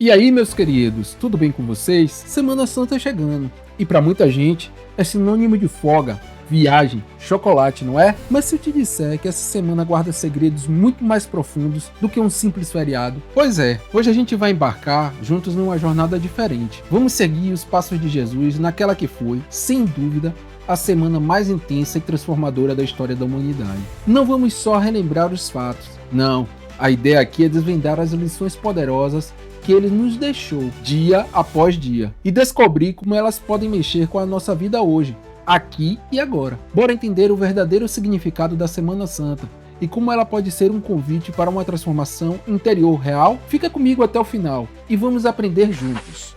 E aí, meus queridos, tudo bem com vocês? Semana Santa chegando. E para muita gente é sinônimo de folga, viagem, chocolate, não é? Mas se eu te disser que essa semana guarda segredos muito mais profundos do que um simples feriado? Pois é, hoje a gente vai embarcar juntos numa jornada diferente. Vamos seguir os passos de Jesus naquela que foi, sem dúvida, a semana mais intensa e transformadora da história da humanidade. Não vamos só relembrar os fatos, não. A ideia aqui é desvendar as lições poderosas que ele nos deixou dia após dia e descobrir como elas podem mexer com a nossa vida hoje, aqui e agora. Bora entender o verdadeiro significado da Semana Santa e como ela pode ser um convite para uma transformação interior real? Fica comigo até o final e vamos aprender juntos.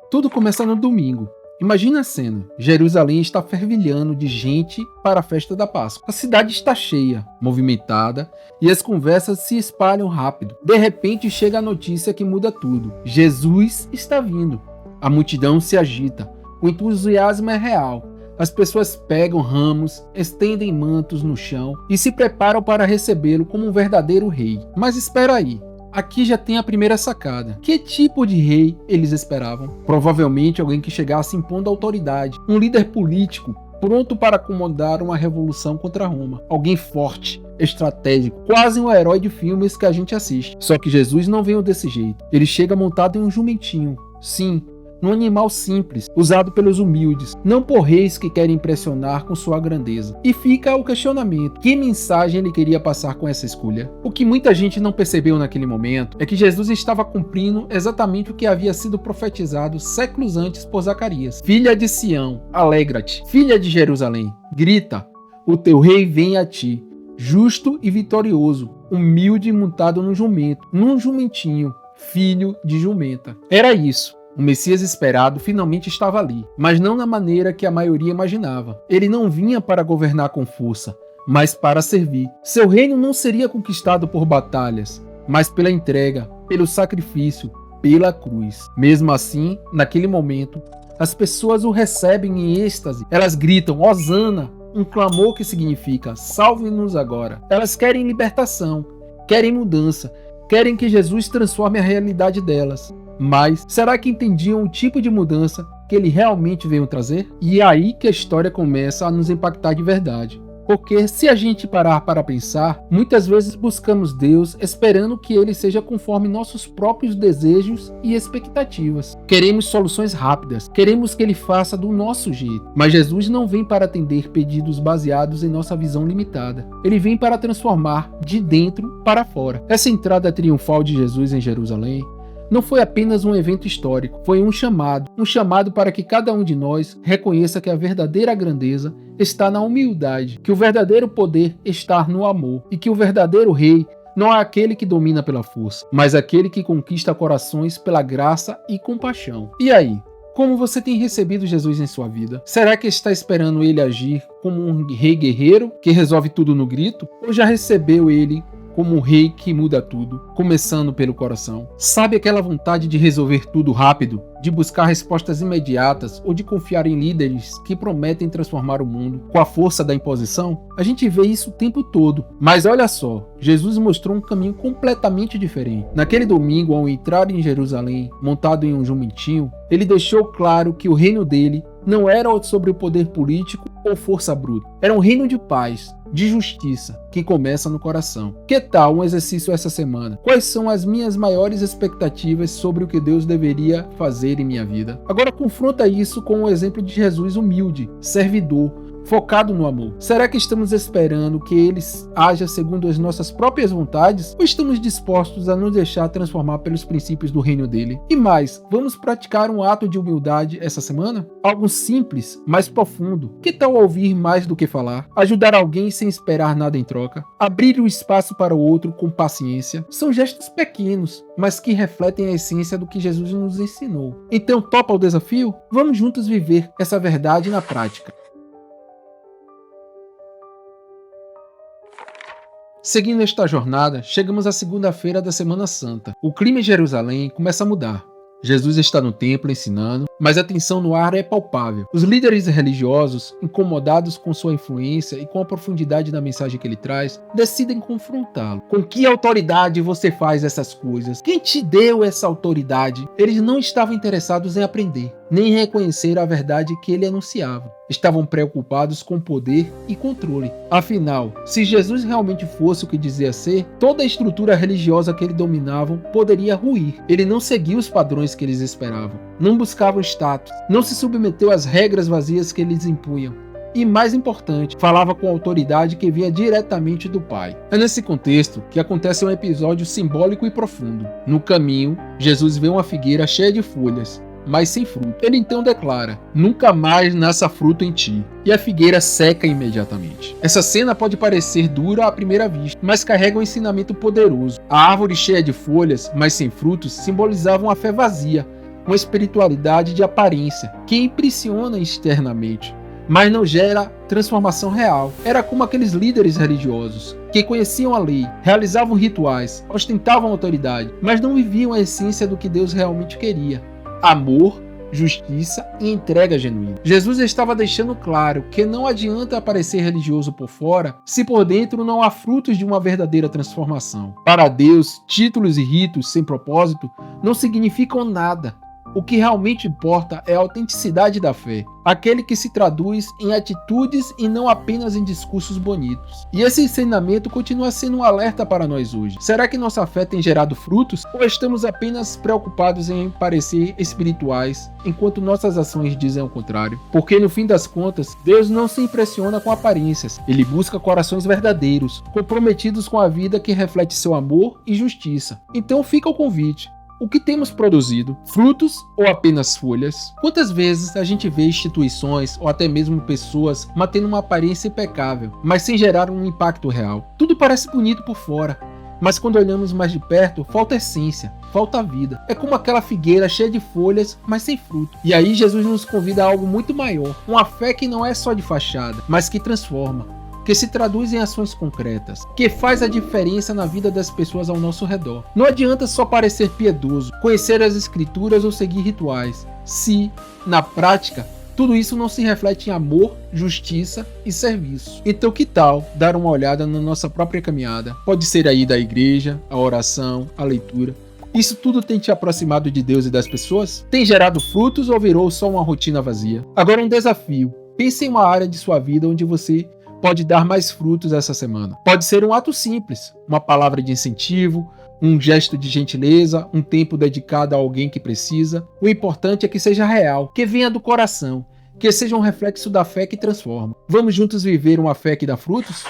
Tudo começa no domingo. Imagina a cena, Jerusalém está fervilhando de gente para a festa da Páscoa. A cidade está cheia, movimentada e as conversas se espalham rápido. De repente chega a notícia que muda tudo. Jesus está vindo. A multidão se agita, o entusiasmo é real. As pessoas pegam ramos, estendem mantos no chão e se preparam para recebê-lo como um verdadeiro rei. Mas espera aí. Aqui já tem a primeira sacada. Que tipo de rei eles esperavam? Provavelmente alguém que chegasse impondo autoridade, um líder político pronto para acomodar uma revolução contra Roma. Alguém forte, estratégico, quase um herói de filmes que a gente assiste. Só que Jesus não veio desse jeito. Ele chega montado em um jumentinho. Sim, num animal simples, usado pelos humildes, não por reis que querem impressionar com sua grandeza. E fica o questionamento: que mensagem ele queria passar com essa escolha? O que muita gente não percebeu naquele momento é que Jesus estava cumprindo exatamente o que havia sido profetizado séculos antes por Zacarias. Filha de Sião, alegra-te. Filha de Jerusalém, grita, o teu rei vem a ti, justo e vitorioso, humilde e montado num jumento, num jumentinho, filho de jumenta. Era isso. O Messias esperado finalmente estava ali, mas não na maneira que a maioria imaginava. Ele não vinha para governar com força, mas para servir. Seu reino não seria conquistado por batalhas, mas pela entrega, pelo sacrifício, pela cruz. Mesmo assim, naquele momento, as pessoas o recebem em êxtase. Elas gritam, Hosana, um clamor que significa, salve-nos agora. Elas querem libertação, querem mudança, querem que Jesus transforme a realidade delas. Mas será que entendiam o tipo de mudança que ele realmente veio trazer? E é aí que a história começa a nos impactar de verdade. Porque se a gente parar para pensar, muitas vezes buscamos Deus esperando que ele seja conforme nossos próprios desejos e expectativas. Queremos soluções rápidas, queremos que ele faça do nosso jeito. Mas Jesus não vem para atender pedidos baseados em nossa visão limitada. Ele vem para transformar de dentro para fora. Essa entrada triunfal de Jesus em Jerusalém não foi apenas um evento histórico, foi um chamado para que cada um de nós reconheça que a verdadeira grandeza está na humildade, que o verdadeiro poder está no amor e que o verdadeiro rei não é aquele que domina pela força, mas aquele que conquista corações pela graça e compaixão. E aí? Como você tem recebido Jesus em sua vida? Será que está esperando ele agir como um rei guerreiro que resolve tudo no grito? Ou já recebeu ele como um rei que muda tudo, começando pelo coração? Sabe aquela vontade de resolver tudo rápido, de buscar respostas imediatas ou de confiar em líderes que prometem transformar o mundo com a força da imposição? A gente vê isso o tempo todo. Mas olha só, Jesus mostrou um caminho completamente diferente. Naquele domingo, ao entrar em Jerusalém, montado em um jumentinho, ele deixou claro que o reino dele não era sobre o poder político ou força bruta. Era um reino de paz, de justiça, que começa no coração. Que tal um exercício essa semana? Quais são as minhas maiores expectativas sobre o que Deus deveria fazer em minha vida? Agora confronta isso com o exemplo de Jesus humilde, servidor, focado no amor. Será que estamos esperando que ele haja segundo as nossas próprias vontades ou estamos dispostos a nos deixar transformar pelos princípios do reino dele? E mais, vamos praticar um ato de humildade essa semana? Algo simples, mas profundo. Que tal ouvir mais do que falar? Ajudar alguém sem esperar nada em troca? Abrir o espaço para o outro com paciência? São gestos pequenos, mas que refletem a essência do que Jesus nos ensinou. Então, topa o desafio? Vamos juntos viver essa verdade na prática. Seguindo esta jornada, chegamos à segunda-feira da Semana Santa. O clima em Jerusalém começa a mudar. Jesus está no templo ensinando, mas a tensão no ar é palpável. Os líderes religiosos, incomodados com sua influência e com a profundidade da mensagem que ele traz, decidem confrontá-lo. Com que autoridade você faz essas coisas? Quem te deu essa autoridade? Eles não estavam interessados em aprender, nem em reconhecer a verdade que ele anunciava. Estavam preocupados com poder e controle. Afinal, se Jesus realmente fosse o que dizia ser, toda a estrutura religiosa que ele dominavam poderia ruir. Ele não seguia os padrões que eles esperavam, não buscava o status, não se submeteu às regras vazias que eles impunham. E mais importante, falava com autoridade que vinha diretamente do Pai. É nesse contexto que acontece um episódio simbólico e profundo. No caminho, Jesus vê uma figueira cheia de folhas, mas sem fruto. Ele então declara: nunca mais nasça fruto em ti. E a figueira seca imediatamente. Essa cena pode parecer dura à primeira vista, mas carrega um ensinamento poderoso. A árvore cheia de folhas, mas sem frutos, simbolizava uma fé vazia, uma espiritualidade de aparência, que impressiona externamente, mas não gera transformação real. Era como aqueles líderes religiosos, que conheciam a lei, realizavam rituais, ostentavam autoridade, mas não viviam a essência do que Deus realmente queria: amor, justiça e entrega genuína. Jesus estava deixando claro que não adianta parecer religioso por fora se por dentro não há frutos de uma verdadeira transformação. Para Deus, títulos e ritos sem propósito não significam nada. O que realmente importa é a autenticidade da fé, aquele que se traduz em atitudes e não apenas em discursos bonitos. E esse ensinamento continua sendo um alerta para nós hoje. Será que nossa fé tem gerado frutos ou estamos apenas preocupados em parecer espirituais, enquanto nossas ações dizem o contrário? Porque no fim das contas, Deus não se impressiona com aparências. Ele busca corações verdadeiros, comprometidos com a vida que reflete seu amor e justiça. Então fica o convite. O que temos produzido? Frutos ou apenas folhas? Quantas vezes a gente vê instituições ou até mesmo pessoas mantendo uma aparência impecável, mas sem gerar um impacto real? Tudo parece bonito por fora, mas quando olhamos mais de perto, falta essência, falta vida. É como aquela figueira cheia de folhas, mas sem fruto. E aí Jesus nos convida a algo muito maior, uma fé que não é só de fachada, mas que transforma, que se traduz em ações concretas, que faz a diferença na vida das pessoas ao nosso redor. Não adianta só parecer piedoso, conhecer as escrituras ou seguir rituais, se, na prática, tudo isso não se reflete em amor, justiça e serviço. Então que tal dar uma olhada na nossa própria caminhada? Pode ser aí da igreja, a oração, a leitura. Isso tudo tem te aproximado de Deus e das pessoas? Tem gerado frutos ou virou só uma rotina vazia? Agora um desafio. Pense em uma área de sua vida onde você pode dar mais frutos essa semana. Pode ser um ato simples, uma palavra de incentivo, um gesto de gentileza, um tempo dedicado a alguém que precisa. O importante é que seja real, que venha do coração, que seja um reflexo da fé que transforma. Vamos juntos viver uma fé que dá frutos?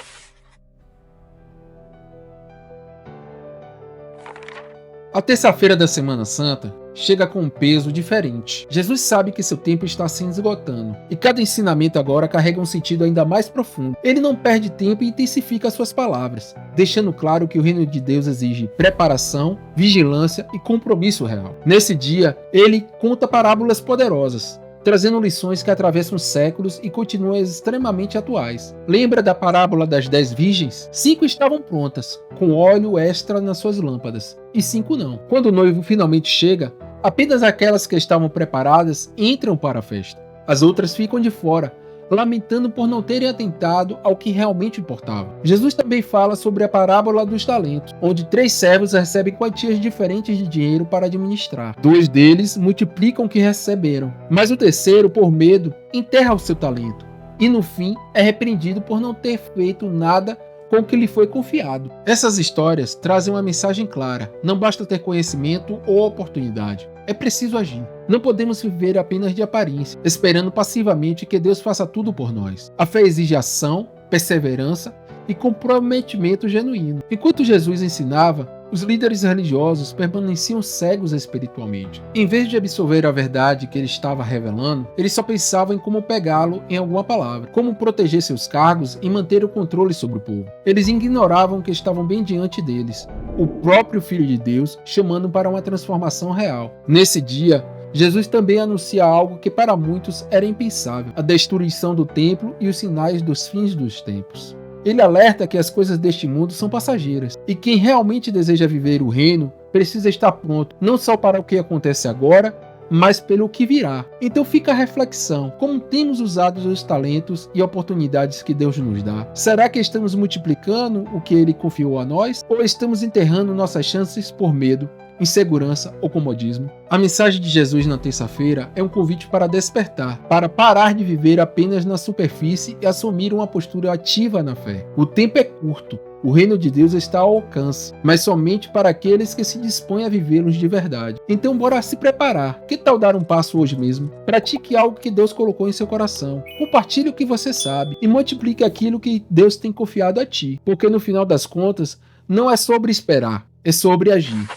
A terça-feira da Semana Santa chega com um peso diferente. Jesus sabe que seu tempo está se esgotando, e cada ensinamento agora carrega um sentido ainda mais profundo. Ele não perde tempo e intensifica suas palavras, deixando claro que o reino de Deus exige preparação, vigilância e compromisso real. Nesse dia, ele conta parábolas poderosas, trazendo lições que atravessam séculos e continuam extremamente atuais. Lembra da parábola das 10 virgens? 5 estavam prontas, com óleo extra nas suas lâmpadas, e 5 não. Quando o noivo finalmente chega, apenas aquelas que estavam preparadas entram para a festa. As outras ficam de fora, lamentando por não terem atentado ao que realmente importava. Jesus também fala sobre a parábola dos talentos, onde 3 servos recebem quantias diferentes de dinheiro para administrar. 2 deles multiplicam o que receberam, mas o terceiro, por medo, enterra o seu talento, e no fim é repreendido por não ter feito nada com o que lhe foi confiado. Essas histórias trazem uma mensagem clara: não basta ter conhecimento ou oportunidade, é preciso agir. Não podemos viver apenas de aparência, esperando passivamente que Deus faça tudo por nós. A fé exige ação, perseverança e comprometimento genuíno. Enquanto Jesus ensinava, os líderes religiosos permaneciam cegos espiritualmente. Em vez de absorver a verdade que ele estava revelando, eles só pensavam em como pegá-lo em alguma palavra, como proteger seus cargos e manter o controle sobre o povo. Eles ignoravam que estavam bem diante deles, o próprio Filho de Deus, chamando para uma transformação real. Nesse dia, Jesus também anuncia algo que para muitos era impensável: a destruição do templo e os sinais dos fins dos tempos. Ele alerta que as coisas deste mundo são passageiras, e quem realmente deseja viver o reino precisa estar pronto, não só para o que acontece agora, mas pelo que virá. Então fica a reflexão: como temos usado os talentos e oportunidades que Deus nos dá? Será que estamos multiplicando o que Ele confiou a nós? Ou estamos enterrando nossas chances por medo, insegurança ou comodismo? A mensagem de Jesus na terça-feira é um convite para despertar, para parar de viver apenas na superfície e assumir uma postura ativa na fé. O tempo é curto. O reino de Deus está ao alcance, mas somente para aqueles que se dispõem a vivê-los de verdade. Então bora se preparar. Que tal dar um passo hoje mesmo? Pratique algo que Deus colocou em seu coração. Compartilhe o que você sabe e multiplique aquilo que Deus tem confiado a ti. Porque no final das contas, não é sobre esperar, é sobre agir.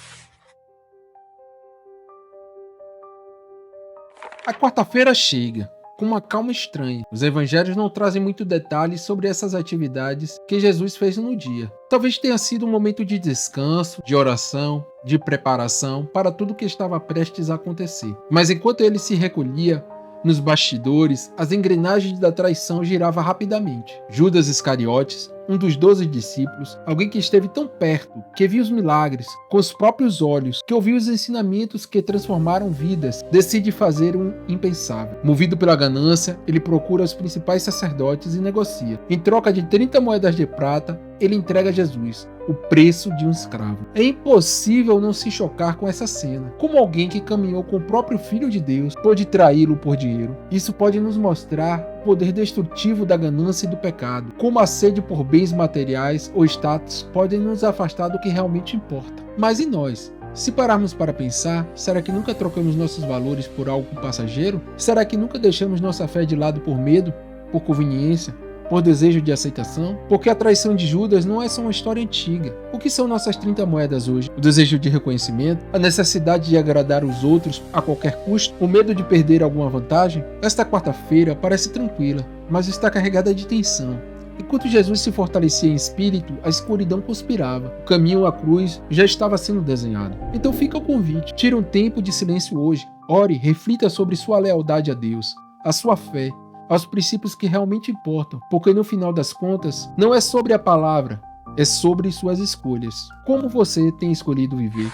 A quarta-feira chega com uma calma estranha. Os evangelhos não trazem muito detalhes sobre essas atividades que Jesus fez no dia. Talvez tenha sido um momento de descanso, de oração, de preparação para tudo que estava prestes a acontecer. Mas enquanto ele se recolhia, nos bastidores, as engrenagens da traição giravam rapidamente. Judas Iscariotes, um dos 12 discípulos, alguém que esteve tão perto, que viu os milagres com os próprios olhos, que ouviu os ensinamentos que transformaram vidas, decide fazer um impensável. Movido pela ganância, ele procura os principais sacerdotes e negocia. Em troca de 30 moedas de prata, ele entrega a Jesus o preço de um escravo. É impossível não se chocar com essa cena. Como alguém que caminhou com o próprio Filho de Deus pôde traí-lo por dinheiro? Isso pode nos mostrar o poder destrutivo da ganância e do pecado. Como a sede por bens materiais ou status podem nos afastar do que realmente importa. Mas e nós? Se pararmos para pensar, será que nunca trocamos nossos valores por algo passageiro? Será que nunca deixamos nossa fé de lado por medo, por conveniência, por desejo de aceitação? Porque a traição de Judas não é só uma história antiga. O que são nossas 30 moedas hoje? O desejo de reconhecimento? A necessidade de agradar os outros a qualquer custo? O medo de perder alguma vantagem? Esta quarta-feira parece tranquila, mas está carregada de tensão. Enquanto Jesus se fortalecia em espírito, a escuridão conspirava. O caminho à cruz já estava sendo desenhado. Então fica o convite. Tire um tempo de silêncio hoje. Ore, reflita sobre sua lealdade a Deus, a sua fé, aos princípios que realmente importam, porque no final das contas, não é sobre a palavra, é sobre suas escolhas. Como você tem escolhido viver?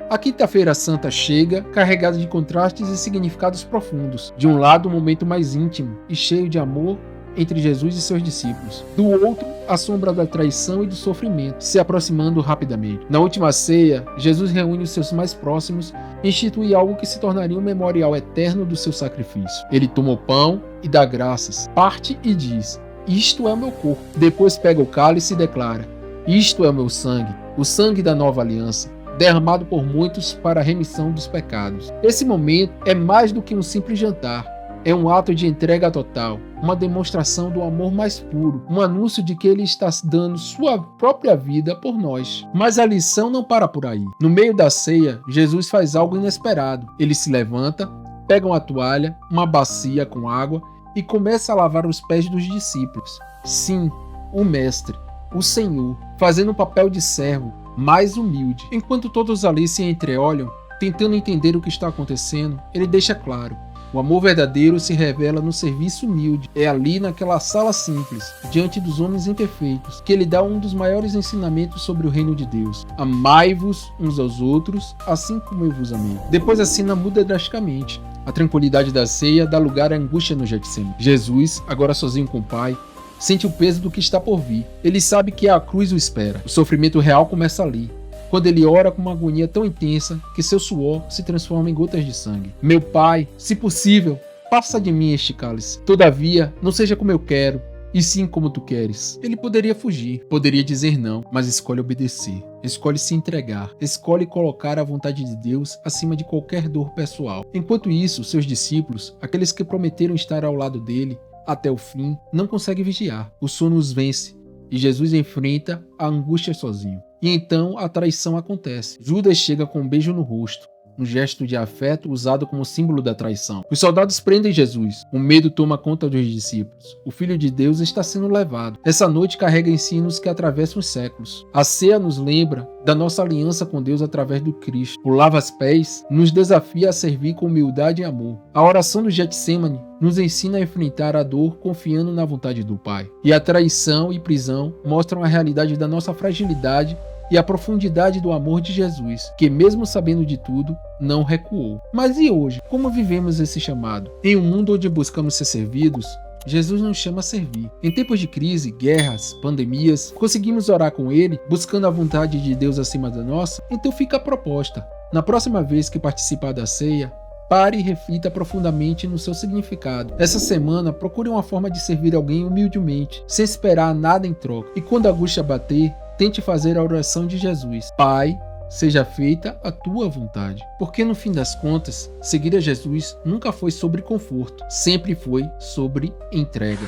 A Quinta-feira Santa chega carregada de contrastes e significados profundos. De um lado, um momento mais íntimo e cheio de amor entre Jesus e seus discípulos. Do outro, a sombra da traição e do sofrimento, se aproximando rapidamente. Na última ceia, Jesus reúne os seus mais próximos e institui algo que se tornaria um memorial eterno do seu sacrifício. Ele toma o pão e dá graças, parte e diz: "Isto é o meu corpo". Depois pega o cálice e declara: "Isto é o meu sangue, o sangue da nova aliança, derramado por muitos para a remissão dos pecados". Esse momento é mais do que um simples jantar. É um ato de entrega total, uma demonstração do amor mais puro, um anúncio de que ele está dando sua própria vida por nós. Mas a lição não para por aí. No meio da ceia, Jesus faz algo inesperado. Ele se levanta, pega uma toalha, uma bacia com água e começa a lavar os pés dos discípulos. Sim, o Mestre, o Senhor, fazendo o papel de servo, mais humilde. Enquanto todos ali se entreolham, tentando entender o que está acontecendo, ele deixa claro: o amor verdadeiro se revela no serviço humilde. É ali naquela sala simples, diante dos homens imperfeitos, que ele dá um dos maiores ensinamentos sobre o reino de Deus. Amai-vos uns aos outros, assim como eu vos amei. Depois a cena muda drasticamente. A tranquilidade da ceia dá lugar à angústia no Getsemane. Jesus, agora sozinho com o Pai, sente o peso do que está por vir. Ele sabe que a cruz o espera. O sofrimento real começa ali, quando ele ora com uma agonia tão intensa que seu suor se transforma em gotas de sangue. "Meu Pai, se possível, passa de mim este cálice. Todavia, não seja como eu quero, e sim como tu queres". Ele poderia fugir, poderia dizer não, mas escolhe obedecer. Escolhe se entregar, escolhe colocar a vontade de Deus acima de qualquer dor pessoal. Enquanto isso, seus discípulos, aqueles que prometeram estar ao lado dele até o fim, não conseguem vigiar. O sono os vence e Jesus enfrenta a angústia sozinho. E então a traição acontece. Judas chega com um beijo no rosto, um gesto de afeto usado como símbolo da traição. Os soldados prendem Jesus. O medo toma conta dos discípulos. O Filho de Deus está sendo levado. Essa noite carrega ensinos que atravessam os séculos. A ceia nos lembra da nossa aliança com Deus através do Cristo. O lava-pés nos desafia a servir com humildade e amor. A oração do Getsêmani nos ensina a enfrentar a dor confiando na vontade do Pai. E a traição e prisão mostram a realidade da nossa fragilidade e a profundidade do amor de Jesus, que mesmo sabendo de tudo, não recuou. Mas e hoje? Como vivemos esse chamado? Em um mundo onde buscamos ser servidos, Jesus nos chama a servir. Em tempos de crise, guerras, pandemias, conseguimos orar com Ele, buscando a vontade de Deus acima da nossa? Então fica a proposta. Na próxima vez que participar da ceia, pare e reflita profundamente no seu significado. Essa semana, procure uma forma de servir alguém humildemente, sem esperar nada em troca. E quando a angústia bater, tente fazer a oração de Jesus. Pai, seja feita a tua vontade. Porque no fim das contas, seguir a Jesus nunca foi sobre conforto, sempre foi sobre entrega.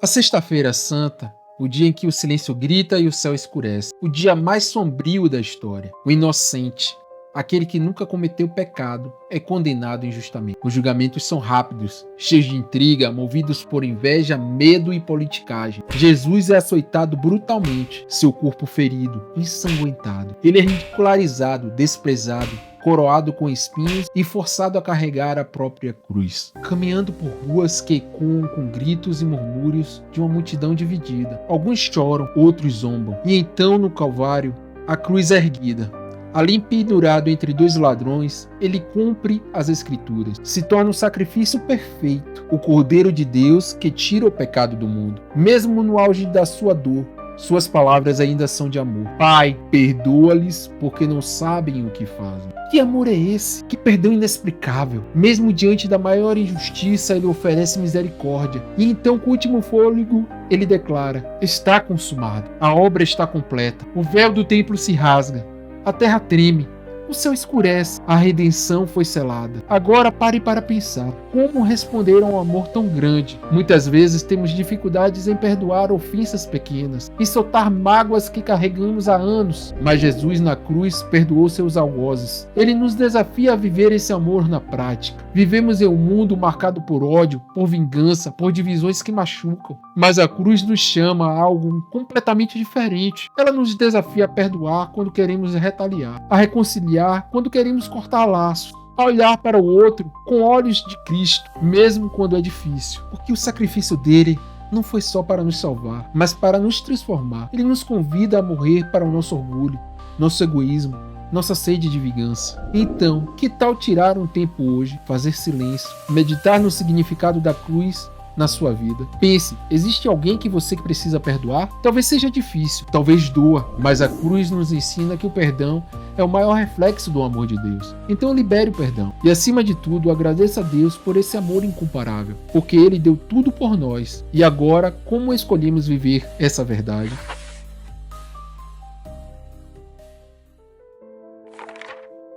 A Sexta-feira Santa, o dia em que o silêncio grita e o céu escurece, o dia mais sombrio da história, o inocente, aquele que nunca cometeu pecado, é condenado injustamente. Os julgamentos são rápidos, cheios de intriga, movidos por inveja, medo e politicagem. Jesus é açoitado brutalmente, seu corpo ferido, ensanguentado. Ele é ridicularizado, desprezado, coroado com espinhos e forçado a carregar a própria cruz, caminhando por ruas que ecoam com gritos e murmúrios de uma multidão dividida. Alguns choram, outros zombam. E então, no Calvário, a cruz é erguida. Ali pendurado entre dois ladrões, ele cumpre as Escrituras. Se torna um sacrifício perfeito, o Cordeiro de Deus que tira o pecado do mundo. Mesmo no auge da sua dor, suas palavras ainda são de amor. Pai, perdoa-lhes porque não sabem o que fazem. Que amor é esse? Que perdão inexplicável. Mesmo diante da maior injustiça, ele oferece misericórdia. E então, com o último fôlego, ele declara: está consumado. A obra está completa. O véu do templo se rasga. A terra treme, o céu escurece, a redenção foi selada. Agora pare para pensar, como responder a um amor tão grande? Muitas vezes temos dificuldades em perdoar ofensas pequenas, em soltar mágoas que carregamos há anos, mas Jesus na cruz perdoou seus algozes. Ele nos desafia a viver esse amor na prática. Vivemos em um mundo marcado por ódio, por vingança, por divisões que machucam, mas a cruz nos chama a algo completamente diferente. Ela nos desafia a perdoar quando queremos retaliar, a reconciliar quando queremos cortar laços, a olhar para o outro com olhos de Cristo, mesmo quando é difícil, porque o sacrifício dele não foi só para nos salvar, mas para nos transformar. Ele nos convida a morrer para o nosso orgulho, nosso egoísmo, nossa sede de vingança. Então, que tal tirar um tempo hoje, fazer silêncio, meditar no significado da cruz na sua vida? Pense, existe alguém que você precisa perdoar? Talvez seja difícil, talvez doa, mas a cruz nos ensina que o perdão é o maior reflexo do amor de Deus. Então libere o perdão. E acima de tudo, agradeça a Deus por esse amor incomparável, porque Ele deu tudo por nós. E agora, como escolhemos viver essa verdade?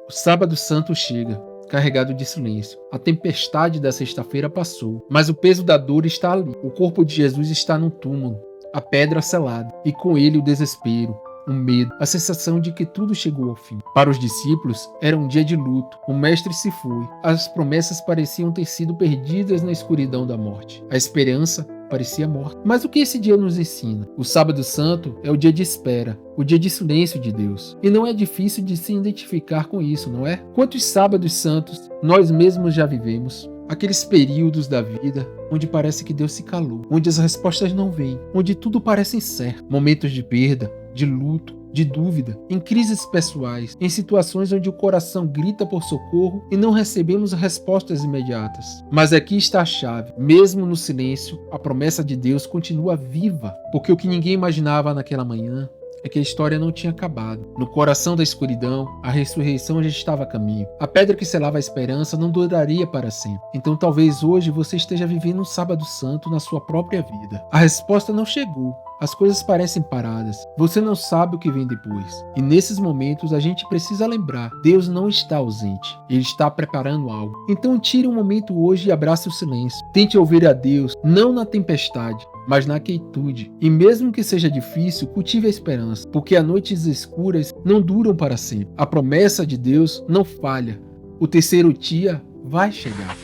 O Sábado Santo chega, carregado de silêncio. A tempestade da sexta-feira passou, mas o peso da dor está ali. O corpo de Jesus está no túmulo, a pedra selada, e com ele o desespero, o medo, a sensação de que tudo chegou ao fim. Para os discípulos, era um dia de luto. O mestre se foi. As promessas pareciam ter sido perdidas na escuridão da morte. A esperança parecia morta. Mas o que esse dia nos ensina? O Sábado Santo é o dia de espera, o dia de silêncio de Deus. E não é difícil de se identificar com isso, não é? Quantos Sábados Santos nós mesmos já vivemos? Aqueles períodos da vida onde parece que Deus se calou, onde as respostas não vêm, onde tudo parece incerto. Momentos de perda, de luto, de dúvida, em crises pessoais, em situações onde o coração grita por socorro e não recebemos respostas imediatas. Mas aqui está a chave. Mesmo no silêncio, a promessa de Deus continua viva, porque o que ninguém imaginava naquela manhã é que a história não tinha acabado. No coração da escuridão, a ressurreição já estava a caminho. A pedra que selava a esperança não duraria para sempre. Então talvez hoje você esteja vivendo um Sábado Santo na sua própria vida. A resposta não chegou, as coisas parecem paradas. Você não sabe o que vem depois. E nesses momentos a gente precisa lembrar, Deus não está ausente. Ele está preparando algo. Então tire um momento hoje e abrace o silêncio. Tente ouvir a Deus, não na tempestade, mas na quietude. E mesmo que seja difícil, cultive a esperança, porque as noites escuras não duram para sempre. A promessa de Deus não falha. O terceiro dia vai chegar.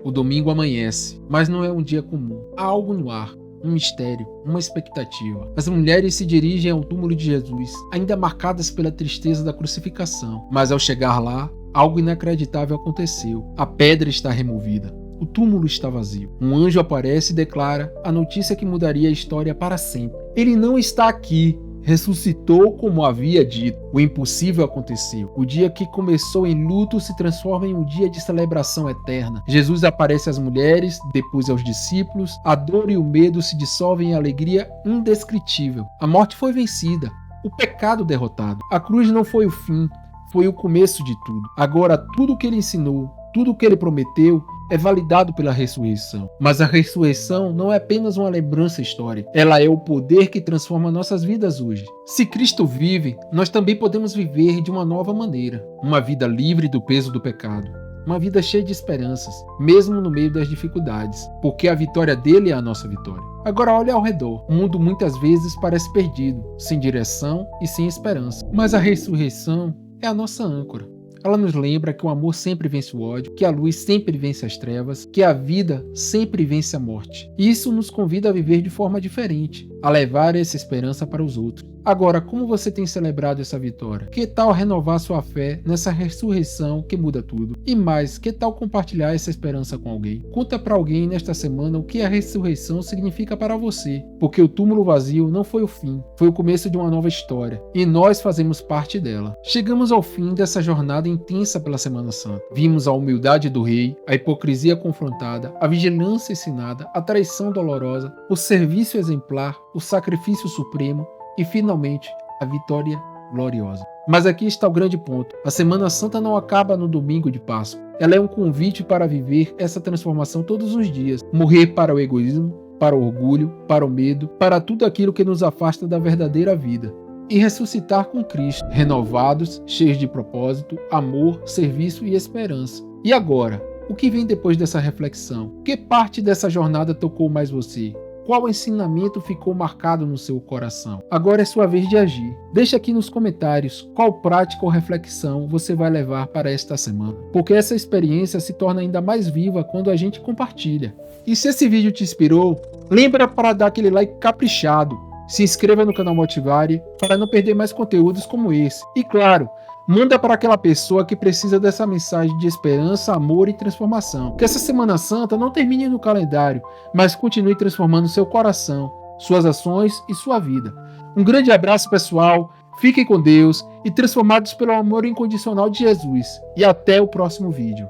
O domingo amanhece, mas não é um dia comum. Há algo no ar, um mistério, uma expectativa. As mulheres se dirigem ao túmulo de Jesus, ainda marcadas pela tristeza da crucificação. Mas ao chegar lá, algo inacreditável aconteceu. A pedra está removida. O túmulo está vazio. Um anjo aparece e declara a notícia que mudaria a história para sempre. Ele não está aqui. Ressuscitou como havia dito. O impossível aconteceu. O dia que começou em luto se transforma em um dia de celebração eterna. Jesus aparece às mulheres, depois aos discípulos. A dor e o medo se dissolvem em alegria indescritível. A morte foi vencida. O pecado derrotado. A cruz não foi o fim, foi o começo de tudo. Agora tudo o que ele ensinou, tudo o que ele prometeu, é validado pela ressurreição. Mas a ressurreição não é apenas uma lembrança histórica. Ela é o poder que transforma nossas vidas hoje. Se Cristo vive, nós também podemos viver de uma nova maneira. Uma vida livre do peso do pecado. Uma vida cheia de esperanças, mesmo no meio das dificuldades. Porque a vitória dele é a nossa vitória. Agora olhe ao redor. O mundo muitas vezes parece perdido, sem direção e sem esperança. Mas a ressurreição é a nossa âncora. Ela nos lembra que o amor sempre vence o ódio, que a luz sempre vence as trevas, que a vida sempre vence a morte. E isso nos convida a viver de forma diferente, a levar essa esperança para os outros. Agora, como você tem celebrado essa vitória? Que tal renovar sua fé nessa ressurreição que muda tudo? E mais, que tal compartilhar essa esperança com alguém? Conta para alguém nesta semana o que a ressurreição significa para você, porque o túmulo vazio não foi o fim, foi o começo de uma nova história, e nós fazemos parte dela. Chegamos ao fim dessa jornada intensa pela Semana Santa. Vimos a humildade do rei, a hipocrisia confrontada, a vigilância ensinada, a traição dolorosa, o serviço exemplar, o sacrifício supremo, e finalmente a vitória gloriosa. Mas aqui está o grande ponto. A Semana Santa não acaba no domingo de Páscoa. Ela é um convite para viver essa transformação todos os dias. Morrer para o egoísmo, para o orgulho, para o medo, para tudo aquilo que nos afasta da verdadeira vida. E ressuscitar com Cristo, renovados, cheios de propósito, amor, serviço e esperança. E agora? O que vem depois dessa reflexão? Que parte dessa jornada tocou mais você? Qual ensinamento ficou marcado no seu coração? Agora é sua vez de agir. Deixe aqui nos comentários qual prática ou reflexão você vai levar para esta semana. Porque essa experiência se torna ainda mais viva quando a gente compartilha. E se esse vídeo te inspirou, lembra para dar aquele like caprichado. Se inscreva no canal Motivare para não perder mais conteúdos como esse. E claro, manda para aquela pessoa que precisa dessa mensagem de esperança, amor e transformação. Que essa Semana Santa não termine no calendário, mas continue transformando seu coração, suas ações e sua vida. Um grande abraço, pessoal. Fiquem com Deus e transformados pelo amor incondicional de Jesus. E até o próximo vídeo.